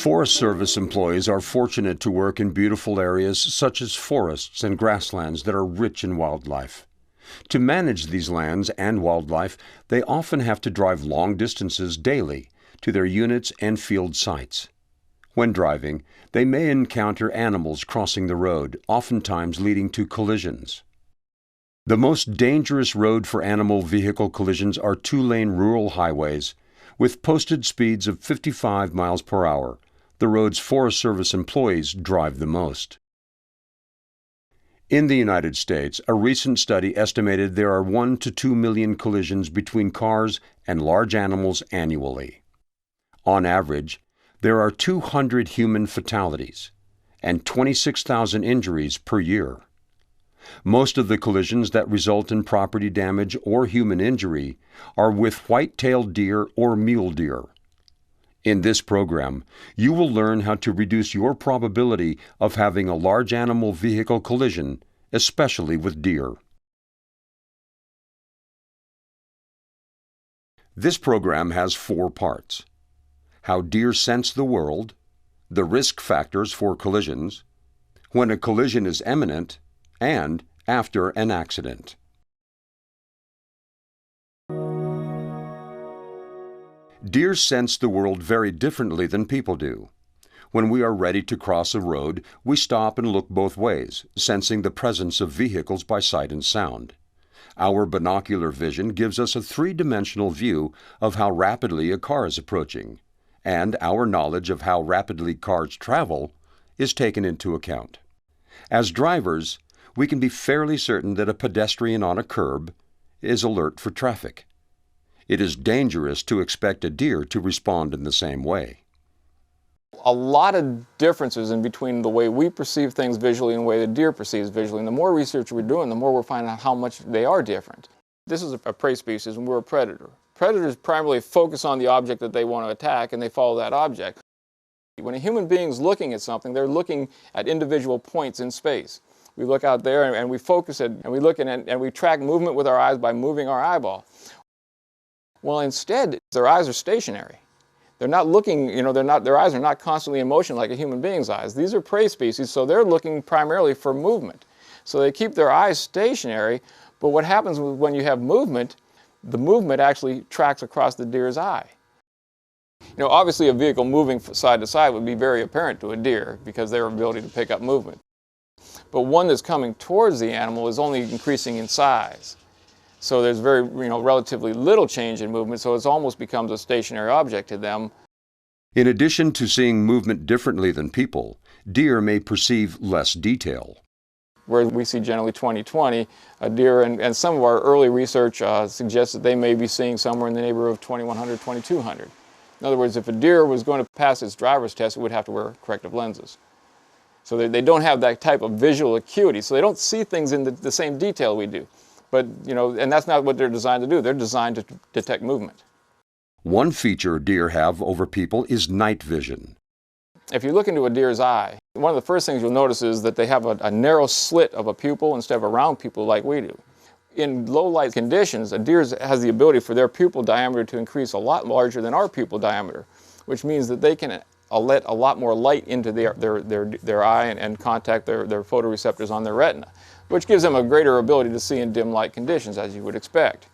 Forest Service employees are fortunate to work in beautiful areas such as forests and grasslands that are rich in wildlife. To manage these lands and wildlife, they often have to drive long distances daily to their units and field sites. When driving, they may encounter animals crossing the road, oftentimes leading to collisions. The most dangerous road for animal vehicle collisions are two-lane rural highways with posted speeds of 55 miles per hour. The roads Forest Service employees drive the most. In the United States, a recent study estimated there are 1 to 2 million collisions between cars and large animals annually. On average, there are 200 human fatalities and 26,000 injuries per year. Most of the collisions that result in property damage or human injury are with white-tailed deer or mule deer. In this program, you will learn how to reduce your probability of having a large animal vehicle collision, especially with deer. This program has 4 parts: how deer sense the world, the risk factors for collisions, when a collision is imminent, and after an accident. Deer sense the world very differently than people do. When we are ready to cross a road, we stop and look both ways, sensing the presence of vehicles by sight and sound. Our binocular vision gives us a 3-dimensional view of how rapidly a car is approaching, and our knowledge of how rapidly cars travel is taken into account. As drivers, we can be fairly certain that a pedestrian on a curb is alert for traffic. It is dangerous to expect a deer to respond in the same way. A lot of differences in between the way we perceive things visually and the way the deer perceives visually. And the more research we're doing, the more we're finding out how much they are different. This is a prey species and we're a predator. Predators primarily focus on the object that they want to attack and they follow that object. When a human being's looking at something, they're looking at individual points in space. We look out there and we focus it and we look at it and we track movement with our eyes by moving our eyeball. Well, instead, their eyes are stationary. They're not looking, their eyes are not constantly in motion like a human being's eyes. These are prey species, so they're looking primarily for movement. So they keep their eyes stationary, but what happens when you have movement, the movement actually tracks across the deer's eye. Obviously a vehicle moving side to side would be very apparent to a deer because their ability to pick up movement. But one that's coming towards the animal is only increasing in size. So there's relatively little change in movement, so it almost becomes a stationary object to them. In addition to seeing movement differently than people, deer may perceive less detail. Where we see generally 20/20, a deer, and some of our early research suggests that they may be seeing somewhere in the neighborhood of 2100, 2200. In other words, if a deer was going to pass its driver's test, it would have to wear corrective lenses. So they don't have that type of visual acuity, so they don't see things in the same detail we do. But, and that's not what they're designed to do. They're designed to detect movement. One feature deer have over people is night vision. If you look into a deer's eye, one of the first things you'll notice is that they have a narrow slit of a pupil instead of a round pupil like we do. In low light conditions, a deer has the ability for their pupil diameter to increase a lot larger than our pupil diameter, which means that they can let a lot more light into their eye and contact their photoreceptors on their retina, which gives them a greater ability to see in dim light conditions, as you would expect.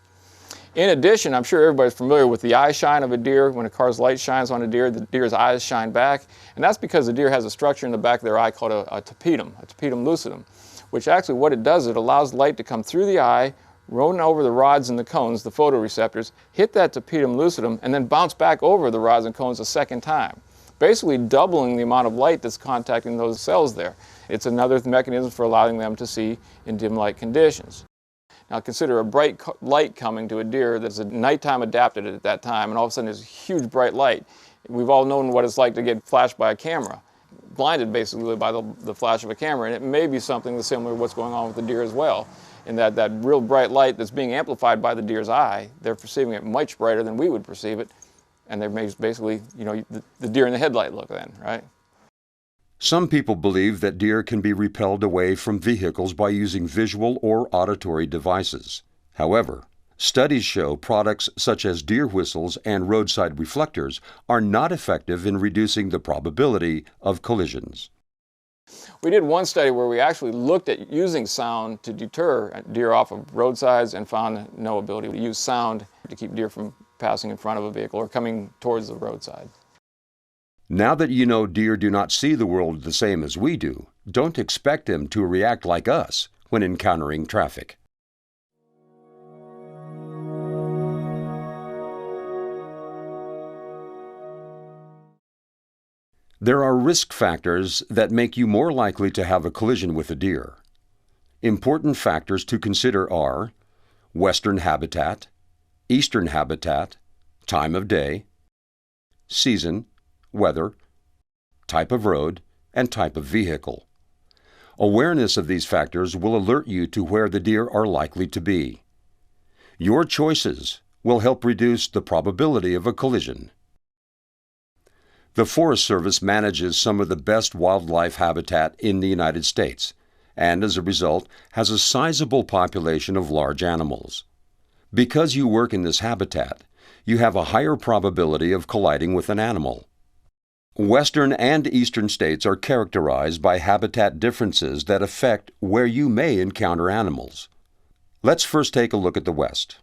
In addition, I'm sure everybody's familiar with the eye shine of a deer. When a car's light shines on a deer, the deer's eyes shine back, and that's because the deer has a structure in the back of their eye called a tapetum lucidum, which actually what it does, it allows light to come through the eye, run over the rods and the cones, the photoreceptors, hit that tapetum lucidum, and then bounce back over the rods and cones a second time, basically doubling the amount of light that's contacting those cells there. It's another mechanism for allowing them to see in dim light conditions. Now consider a bright light coming to a deer that's nighttime adapted at that time, and all of a sudden there's huge bright light. We've all known what it's like to get flashed by a camera, blinded basically by the flash of a camera, and it may be something similar to what's going on with the deer as well, in that real bright light that's being amplified by the deer's eye, they're perceiving it much brighter than we would perceive it, and they're basically, the deer in the headlight look then, right? Some people believe that deer can be repelled away from vehicles by using visual or auditory devices. However, Studies show products such as deer whistles and roadside reflectors are not effective in reducing the probability of collisions. We did one study where we actually looked at using sound to deter deer off of roadsides and found no ability to use sound to keep deer from passing in front of a vehicle or coming towards the roadside. Now that you know deer do not see the world the same as we do, don't expect them to react like us when encountering traffic. There are risk factors that make you more likely to have a collision with a deer. Important factors to consider are western habitat, eastern habitat, time of day, season, weather, type of road, and type of vehicle. Awareness of these factors will alert you to where the deer are likely to be. Your choices will help reduce the probability of a collision. The Forest Service manages some of the best wildlife habitat in the United States, and as a result has a sizable population of large animals. Because you work in this habitat, you have a higher probability of colliding with an animal. Western and eastern states are characterized by habitat differences that affect where you may encounter animals. Let's first take a look at the West.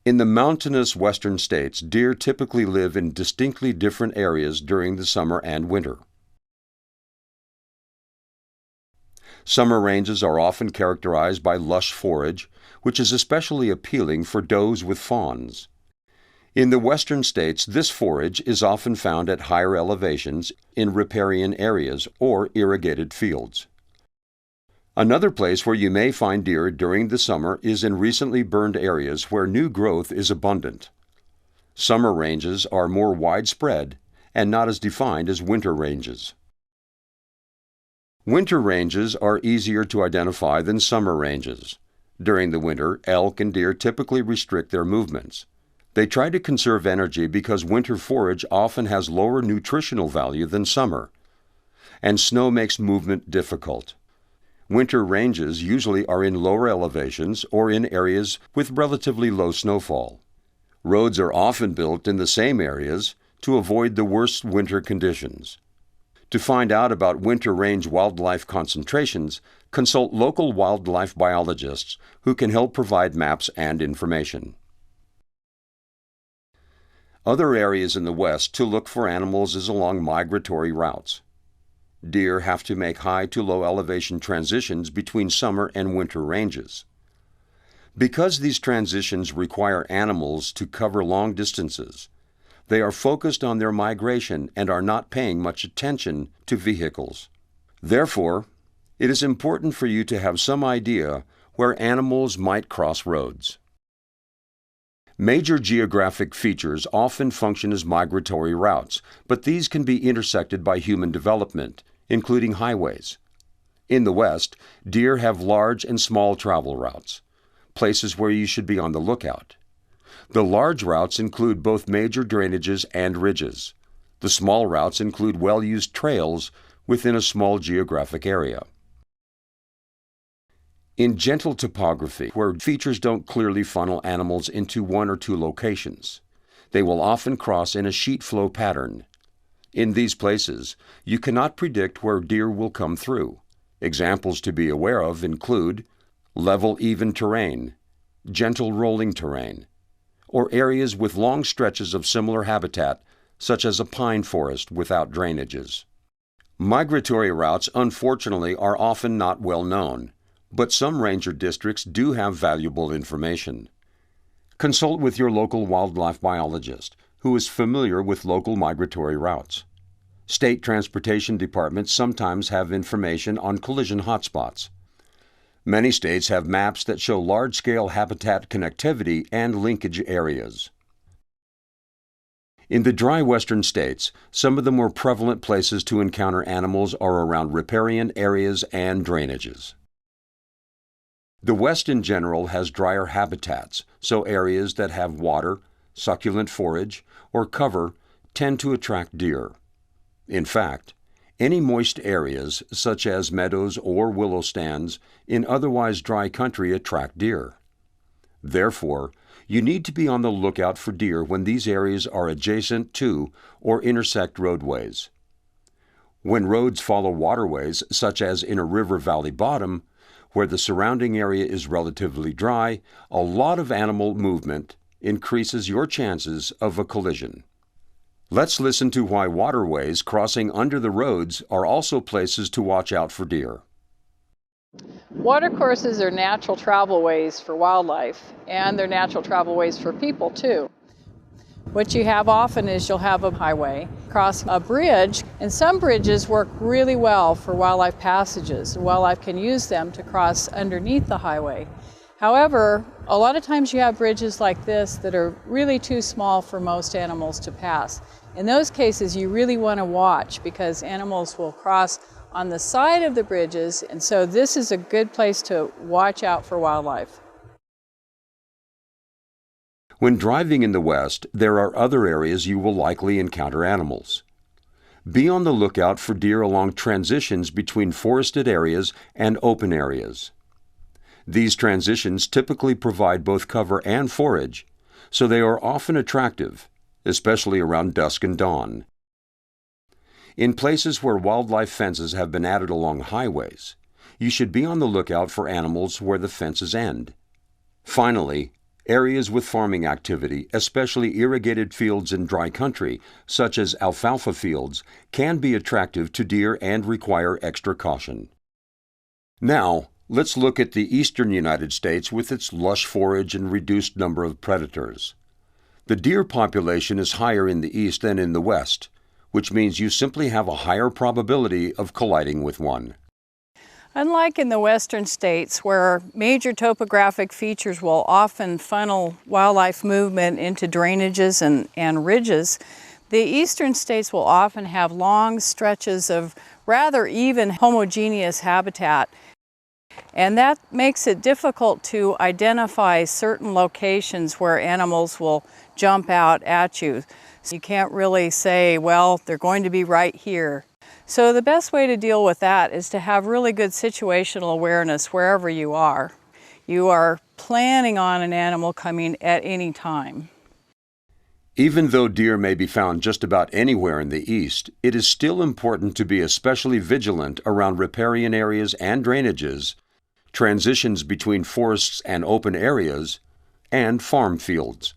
In the mountainous western states, deer typically live in distinctly different areas during the summer and winter. Summer ranges are often characterized by lush forage, which is especially appealing for does with fawns. In the western states, this forage is often found at higher elevations in riparian areas or irrigated fields. Another place where you may find deer during the summer is in recently burned areas where new growth is abundant. Summer ranges are more widespread and not as defined as winter ranges. Winter ranges are easier to identify than summer ranges. During the winter, elk and deer typically restrict their movements. They try to conserve energy because winter forage often has lower nutritional value than summer, and snow makes movement difficult. Winter ranges usually are in lower elevations or in areas with relatively low snowfall. Roads are often built in the same areas to avoid the worst winter conditions. To find out about winter range wildlife concentrations, consult local wildlife biologists who can help provide maps and information. Other areas in the West to look for animals is along migratory routes. Deer have to make high to low elevation transitions between summer and winter ranges. Because these transitions require animals to cover long distances, they are focused on their migration and are not paying much attention to vehicles. Therefore, it is important for you to have some idea where animals might cross roads. Major geographic features often function as migratory routes, but these can be intersected by human development, including highways. In the West, deer have large and small travel routes, places where you should be on the lookout. The large routes include both major drainages and ridges. The small routes include well-used trails within a small geographic area. In gentle topography, where features don't clearly funnel animals into one or two locations, they will often cross in a sheet flow pattern. In these places, you cannot predict where deer will come through. Examples to be aware of include level even terrain, gentle rolling terrain, or areas with long stretches of similar habitat, such as a pine forest without drainages. Migratory routes, unfortunately, are often not well known, but some ranger districts do have valuable information. Consult with your local wildlife biologist, who is familiar with local migratory routes. State transportation departments sometimes have information on collision hotspots. Many states have maps that show large-scale habitat connectivity and linkage areas. In the dry western states, some of the more prevalent places to encounter animals are around riparian areas and drainages. The West in general has drier habitats, so areas that have water, succulent forage, or cover tend to attract deer. In fact, any moist areas, such as meadows or willow stands, in otherwise dry country attract deer. Therefore, you need to be on the lookout for deer when these areas are adjacent to or intersect roadways. When roads follow waterways, such as in a river valley bottom, where the surrounding area is relatively dry, a lot of animal movement increases your chances of a collision. Let's listen to why waterways crossing under the roads are also places to watch out for deer. Watercourses are natural travel ways for wildlife, and they're natural travel ways for people too. What you have often is you'll have a highway, cross a bridge, and some bridges work really well for wildlife passages. Wildlife can use them to cross underneath the highway. However, a lot of times you have bridges like this that are really too small for most animals to pass. In those cases, you really want to watch because animals will cross on the side of the bridges, and so this is a good place to watch out for wildlife. When driving in the West, there are other areas you will likely encounter animals. Be on the lookout for deer along transitions between forested areas and open areas. These transitions typically provide both cover and forage, so they are often attractive, especially around dusk and dawn. In places where wildlife fences have been added along highways, you should be on the lookout for animals where the fences end. Finally, areas with farming activity, especially irrigated fields in dry country, such as alfalfa fields, can be attractive to deer and require extra caution. Now, let's look at the eastern United States with its lush forage and reduced number of predators. The deer population is higher in the east than in the west, which means you simply have a higher probability of colliding with one. Unlike in the western states, where major topographic features will often funnel wildlife movement into drainages and ridges, the eastern states will often have long stretches of rather even homogeneous habitat. And that makes it difficult to identify certain locations where animals will jump out at you. So you can't really say, well, they're going to be right here. So the best way to deal with that is to have really good situational awareness wherever you are. You are planning on an animal coming at any time. Even though deer may be found just about anywhere in the east, it is still important to be especially vigilant around riparian areas and drainages, transitions between forests and open areas, and farm fields.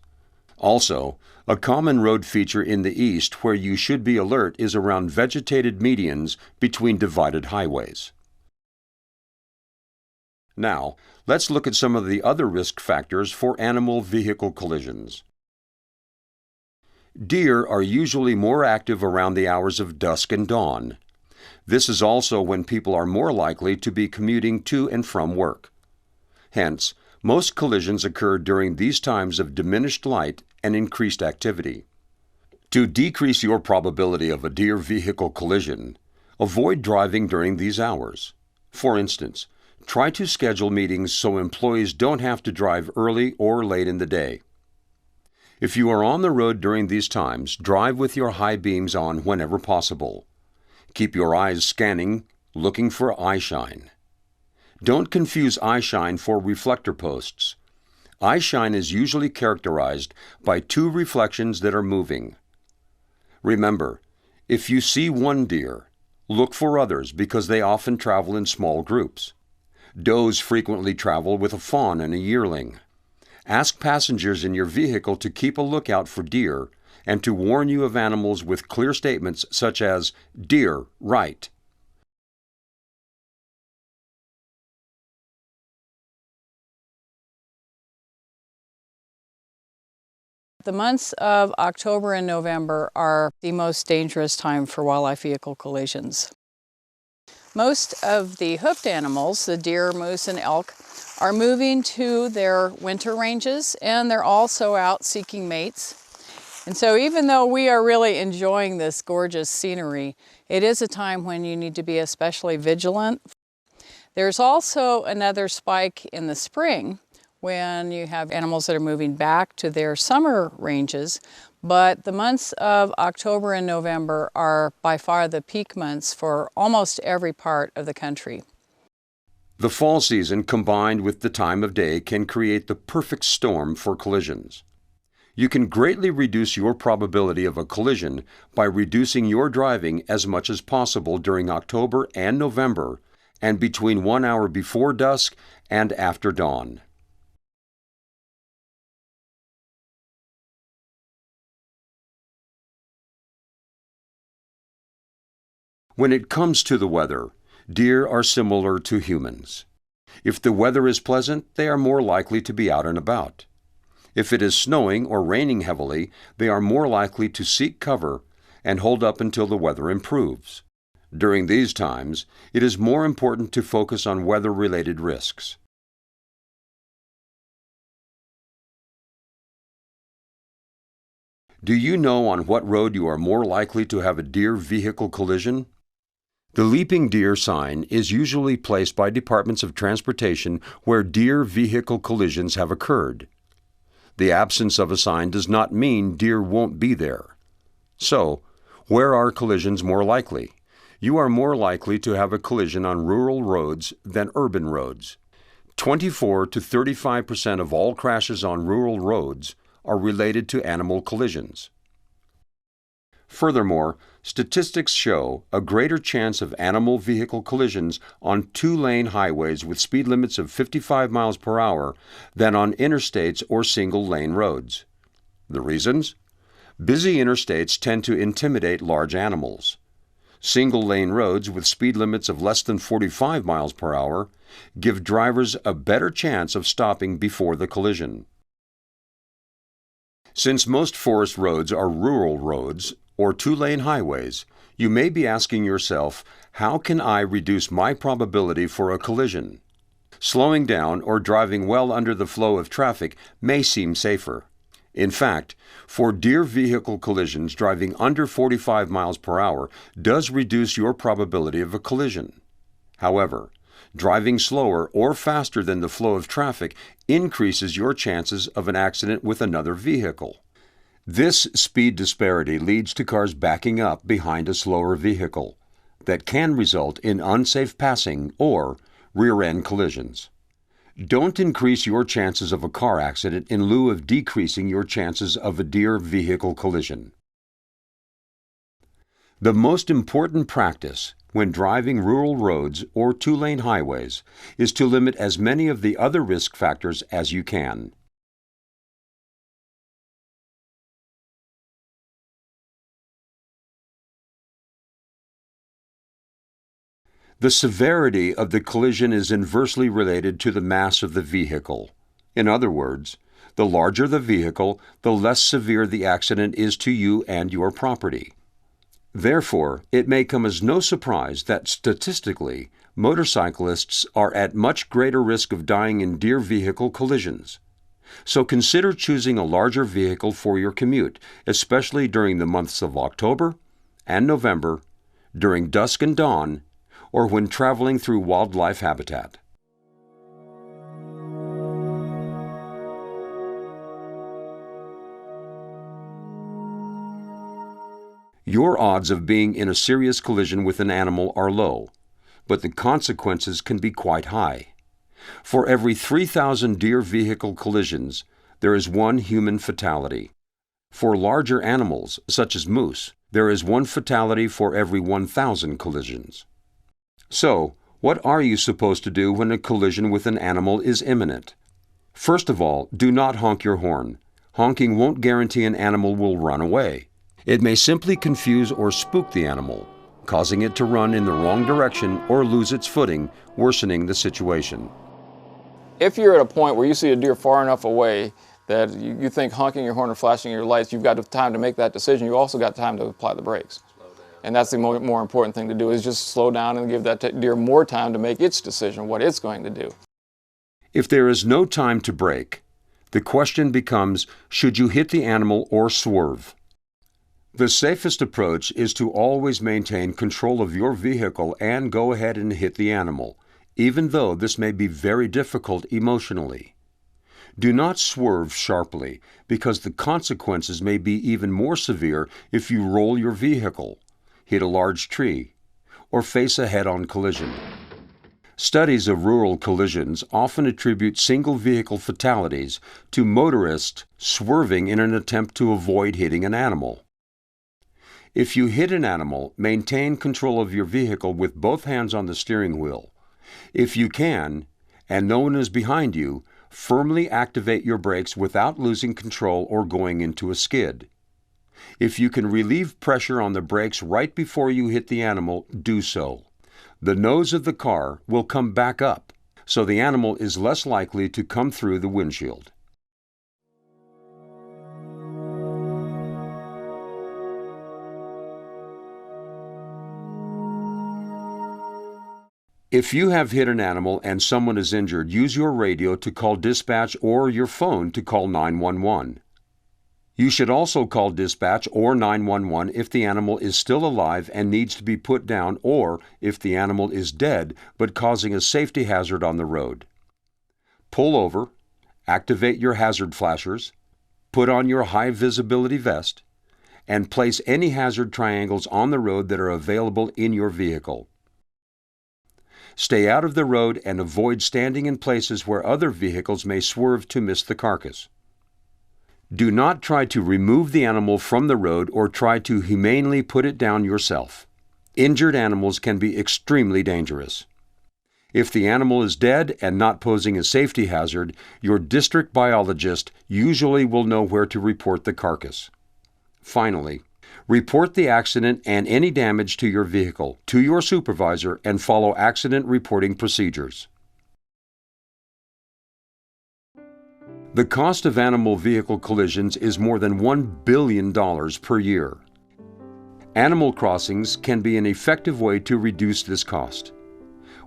Also, a common road feature in the east where you should be alert is around vegetated medians between divided highways. Now, let's look at some of the other risk factors for animal-vehicle collisions. Deer are usually more active around the hours of dusk and dawn. This is also when people are more likely to be commuting to and from work. Hence, most collisions occur during these times of diminished light and increased activity. To decrease your probability of a deer-vehicle collision, avoid driving during these hours. For instance, try to schedule meetings so employees don't have to drive early or late in the day. If you are on the road during these times, drive with your high beams on whenever possible. Keep your eyes scanning, looking for eye shine. Don't confuse eye shine for reflector posts. Eye shine is usually characterized by two reflections that are moving. Remember, if you see one deer, look for others because they often travel in small groups. Does frequently travel with a fawn and a yearling. Ask passengers in your vehicle to keep a lookout for deer and to warn you of animals with clear statements such as, "Deer, right." The months of October and November are the most dangerous time for wildlife vehicle collisions. Most of the hoofed animals, the deer, moose, and elk, are moving to their winter ranges, and they're also out seeking mates. And so even though we are really enjoying this gorgeous scenery, it is a time when you need to be especially vigilant. There's also another spike in the spring when you have animals that are moving back to their summer ranges, but the months of October and November are by far the peak months for almost every part of the country. The fall season combined with the time of day can create the perfect storm for collisions. You can greatly reduce your probability of a collision by reducing your driving as much as possible during October and November and between 1 hour before dusk and after dawn. When it comes to the weather, deer are similar to humans. If the weather is pleasant, they are more likely to be out and about. If it is snowing or raining heavily, they are more likely to seek cover and hold up until the weather improves. During these times, it is more important to focus on weather-related risks. Do you know on what road you are more likely to have a deer vehicle collision? The leaping deer sign is usually placed by departments of transportation where deer vehicle collisions have occurred. The absence of a sign does not mean deer won't be there. So, where are collisions more likely? You are more likely to have a collision on rural roads than urban roads. 24 to 35% of all crashes on rural roads are related to animal collisions. Furthermore, statistics show a greater chance of animal vehicle collisions on two-lane highways with speed limits of 55 miles per hour than on interstates or single-lane roads. The reasons? Busy interstates tend to intimidate large animals. Single-lane roads with speed limits of less than 45 miles per hour give drivers a better chance of stopping before the collision. Since most forest roads are rural roads, or two-lane highways, you may be asking yourself, how can I reduce my probability for a collision? Slowing down or driving well under the flow of traffic may seem safer. In fact, for deer vehicle collisions, driving under 45 miles per hour does reduce your probability of a collision. However, driving slower or faster than the flow of traffic increases your chances of an accident with another vehicle. This speed disparity leads to cars backing up behind a slower vehicle that can result in unsafe passing or rear-end collisions. Don't increase your chances of a car accident in lieu of decreasing your chances of a deer vehicle collision. The most important practice when driving rural roads or two-lane highways is to limit as many of the other risk factors as you can. The severity of the collision is inversely related to the mass of the vehicle. In other words, the larger the vehicle, the less severe the accident is to you and your property. Therefore, it may come as no surprise that statistically, motorcyclists are at much greater risk of dying in deer vehicle collisions. So consider choosing a larger vehicle for your commute, especially during the months of October and November, during dusk and dawn, or when traveling through wildlife habitat. Your odds of being in a serious collision with an animal are low, but the consequences can be quite high. For every 3,000 deer vehicle collisions, there is one human fatality. For larger animals, such as moose, there is one fatality for every 1,000 collisions. So, what are you supposed to do when a collision with an animal is imminent? First of all, do not honk your horn. Honking won't guarantee an animal will run away. It may simply confuse or spook the animal, causing it to run in the wrong direction or lose its footing, worsening the situation. If you're at a point where you see a deer far enough away that you think honking your horn or flashing your lights, you've got time to make that decision, you also got time to apply the brakes. And that's the more important thing to do, is just slow down and give that deer more time to make its decision, what it's going to do. If there is no time to brake, the question becomes, should you hit the animal or swerve? The safest approach is to always maintain control of your vehicle and go ahead and hit the animal, even though this may be very difficult emotionally. Do not swerve sharply, because the consequences may be even more severe if you roll your vehicle, hit a large tree, or face a head-on collision. Studies of rural collisions often attribute single vehicle fatalities to motorists swerving in an attempt to avoid hitting an animal. If you hit an animal, maintain control of your vehicle with both hands on the steering wheel. If you can, and no one is behind you, firmly activate your brakes without losing control or going into a skid. If you can relieve pressure on the brakes right before you hit the animal, do so. The nose of the car will come back up, so the animal is less likely to come through the windshield. If you have hit an animal and someone is injured, use your radio to call dispatch or your phone to call 911. You should also call dispatch or 911 if the animal is still alive and needs to be put down, or if the animal is dead but causing a safety hazard on the road. Pull over, activate your hazard flashers, put on your high visibility vest, and place any hazard triangles on the road that are available in your vehicle. Stay out of the road and avoid standing in places where other vehicles may swerve to miss the carcass. Do not try to remove the animal from the road or try to humanely put it down yourself. Injured animals can be extremely dangerous. If the animal is dead and not posing a safety hazard, your district biologist usually will know where to report the carcass. Finally, report the accident and any damage to your vehicle to your supervisor and follow accident reporting procedures. The cost of animal vehicle collisions is more than $1 billion per year. Animal crossings can be an effective way to reduce this cost.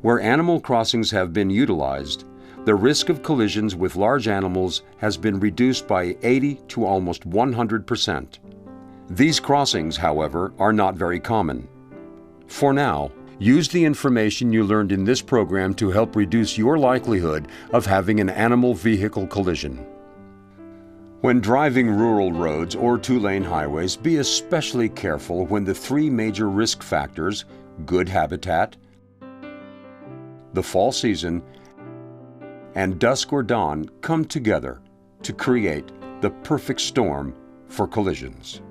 Where animal crossings have been utilized, the risk of collisions with large animals has been reduced by 80 to almost 100%. These crossings, however, are not very common. For now, use the information you learned in this program to help reduce your likelihood of having an animal vehicle collision. When driving rural roads or two-lane highways, be especially careful when the three major risk factors, good habitat, the fall season, and dusk or dawn, come together to create the perfect storm for collisions.